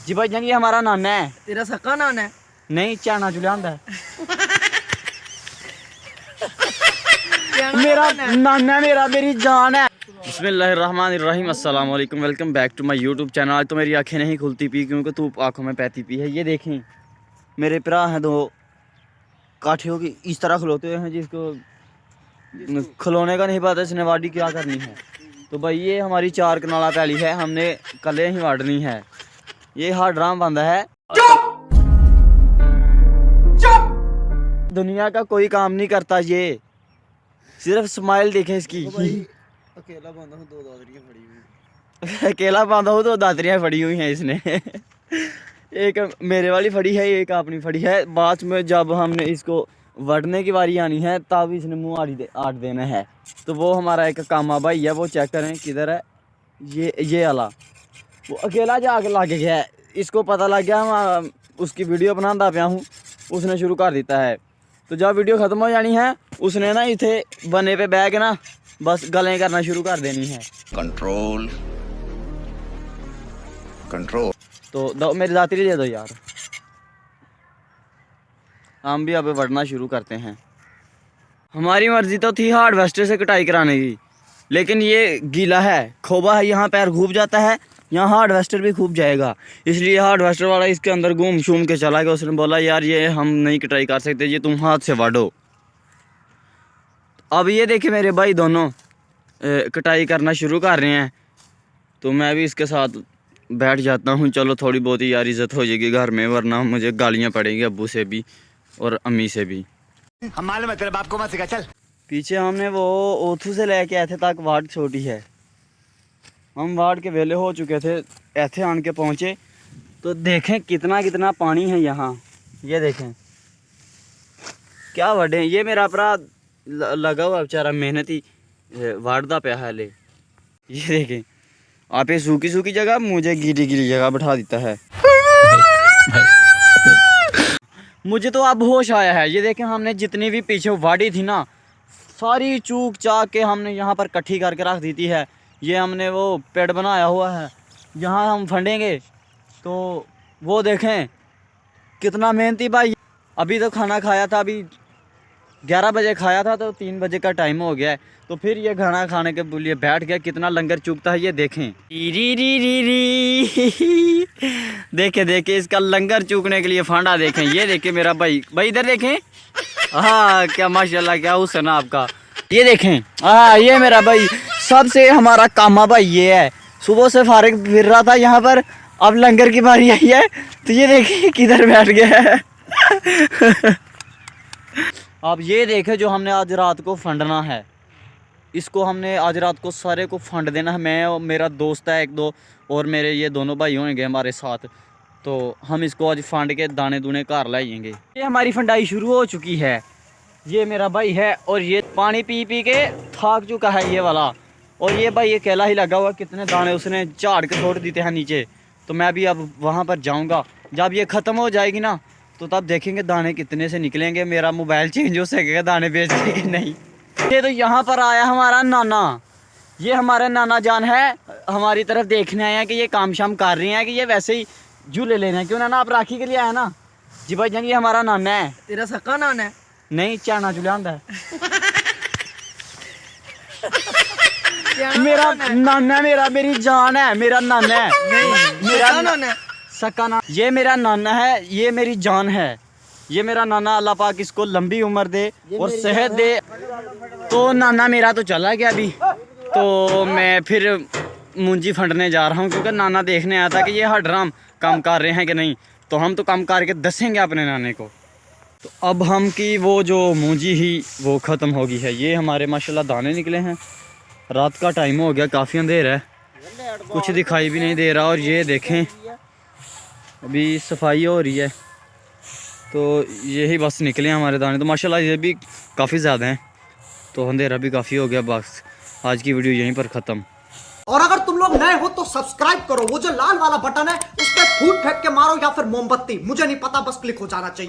जी भाई जान, ये हमारा नाना है। तेरा सक्का नाना है? नहीं, चाना चुलियांदा है। मेरा नाना मेरा मेरी जान है। बिस्मिल्लाहिर्रहमानिर्रहीम, अस्सलाम वालेकुम, welcome back to my YouTube channel. आज तो मेरी आंखें नहीं खुलती पी क्योंकि धूप आंखों में पैती पी है। ये देखें मेरे भरा हैं दो काठियों की इस तरह खलोते हुए हैं, जिसको खिलौने का नहीं पता इसने वाडी क्या करनी है। तो भाई ये हमारी 4 कनाला पैली है, हमने कले ही वाड़नी है। ये हर ड्राम बंदा है। दुनिया का कोई काम नहीं करता, ये सिर्फ स्माइल देखें इसकी। अकेला बांधा हूँ, 2 दादरियाँ फड़ी हुई। अकेला बांधा हूँ, 2 दादरियाँ फड़ी हुई हैं इसने। एक मेरे वाली फड़ी है, एक अपनी फड़ी है। बाद में जब हमने इसको वड़ने की बारी आनी है तब इसने मुँह आट देना है। तो वो हमारा एक कामा भाई है, वो चेक करें किधर है। ये आला वो अकेला जाके लागे गया है। इसको पता लग गया हम उसकी वीडियो बनाता पाया हूँ, उसने शुरू कर देता है। तो जब वीडियो ख़त्म हो जानी है उसने ना इथे बने पे बैग ना बस गलें करना शुरू कर देनी है। Control control. तो दो मेरी दातरी दे दो यार। हम भी अब बढ़ना शुरू करते हैं। हमारी मर्जी तो थी हार्वेस्टर से कटाई कराने की, लेकिन ये गीला है, खोबा है, यहाँ पैर घूम जाता है, यहाँ हार्वेस्टर भी खूब जाएगा। इसलिए हार्वेस्टर वाला इसके अंदर घूम शूम के चला गया। उसने बोला यार ये हम नहीं कटाई कर सकते, ये तुम हाथ से वाड़ो। अब ये देखे मेरे भाई दोनों कटाई करना शुरू कर रहे हैं, तो मैं भी इसके साथ बैठ जाता हूँ। चलो थोड़ी बहुत ही यार इज़्ज़त हो जाएगी घर में, वरना मुझे गालियाँ पड़ेंगी अब्बू से भी और अम्मी से भी। हम मालूम है तेरे बाप को मत सिखा, चल। पीछे हमने वो ओथू से लेके आए थे तक वार्ड छोटी है। हम वार्ड के वेले हो चुके थे, ऐसे आन के पहुँचे तो देखें कितना कितना पानी है यहाँ। ये देखें क्या वडे। ये मेरा अपराध लगा हुआ बेचारा मेहनती वाड़दा पे है ले। ये देखें आप ये सूखी सूखी जगह मुझे गीली गीली जगह बैठा देता है। मुझे तो अब होश आया है। ये देखें हमने जितनी भी पीछे वाड़ी थी ना सारी चूक चाक के हमने यहाँ पर इकट्ठी करके रख दी थी है। ये हमने वो पेड़ बनाया हुआ है, यहाँ हम फंडेंगे। तो वो देखें कितना मेहनती भाई। अभी तो खाना खाया था, अभी 11 बजे खाया था, तो 3 बजे का टाइम हो गया है। तो फिर ये खाना खाने के लिए बैठ गया। कितना लंगर चूकता है ये देखें। री री री री देखे देखे इसका लंगर चूकने के लिए फांडा देखें। ये देखें मेरा भाई, भाई इधर देखें। हाँ क्या माशाल्लाह, क्या हुस्न है आपका। ये देखें हाँ ये मेरा भाई सबसे हमारा कामा भाई ये है। सुबह से फारिग फिर रहा था यहाँ पर, अब लंगर की बारी आई है तो ये देखें किधर बैठ गया है। अब ये देखें जो हमने आज रात को फंडना है, इसको हमने आज रात को सारे को फंड देना है। मैं और मेरा दोस्त है 1-2 और मेरे ये दोनों भाई होंगे हमारे साथ। तो हम इसको आज फंड के दाने दूने घर लाएंगे। ये हमारी फंडाई शुरू हो चुकी है। ये मेरा भाई है और ये पानी पी पी के थक चुका है ये वाला। और ये भाई ये केला ही लगा हुआ, कितने दाने उसने झाड़ के छोड़ देते हैं नीचे। तो मैं भी अब वहाँ पर जाऊँगा, जब ये ख़त्म हो जाएगी ना तो तब देखेंगे दाने कितने से निकलेंगे। मेरा मोबाइल चेंज हो सकेगा दाने बेच के कि नहीं। ये तो यहाँ पर आया हमारा नाना। ये हमारे नाना जान है, हमारी तरफ देखने आए हैं कि ये काम शाम कर रहे हैं कि ये वैसे ही झूले लेना है। क्यों नाना, आप राखी के लिए आए ना? जी भाई जान, ये हमारा नाना है। तेरा सक्का नाना है? नहीं, चाना चुलियांदा है। मेरा नाना मेरा मेरी जान है, मेरा नाना है। नहीं मेरा नाना है सक्का ना। ये मेरा नाना है, ये मेरी जान है। ये मेरा नाना, अल्लाह पाक इसको लंबी उम्र दे और सेहत दे। तो नाना मेरा तो चला गया अभी, तो मैं फिर मुंजी फंडने जा रहा हूँ क्योंकि नाना देखने आया था कि ये हर ड्राम काम कर रहे हैं कि नहीं। तो हम तो काम करके दसेंगे अपने नाने को। तो अब हम की वो जो मुंजी ही वो ख़त्म होगी है। ये हमारे माशाल्लाह दाने निकले हैं। रात का टाइम हो गया, काफ़ी अंधेरा है, कुछ दिखाई भी नहीं दे रहा। और ये देखें अभी सफाई हो रही है, तो यही बस निकले हैं हमारे दाने। तो माशाल्लाह ये भी काफ़ी ज़्यादा हैं, तो अंधेरा भी काफ़ी हो गया। बस आज की वीडियो यहीं पर ख़त्म। और अगर तुम लोग नए हो तो सब्सक्राइब करो, वो जो लाल वाला बटन है उस पर फूट फेंक के मारो या फिर मोमबत्ती, मुझे नहीं पता, बस क्लिक हो जाना चाहिए।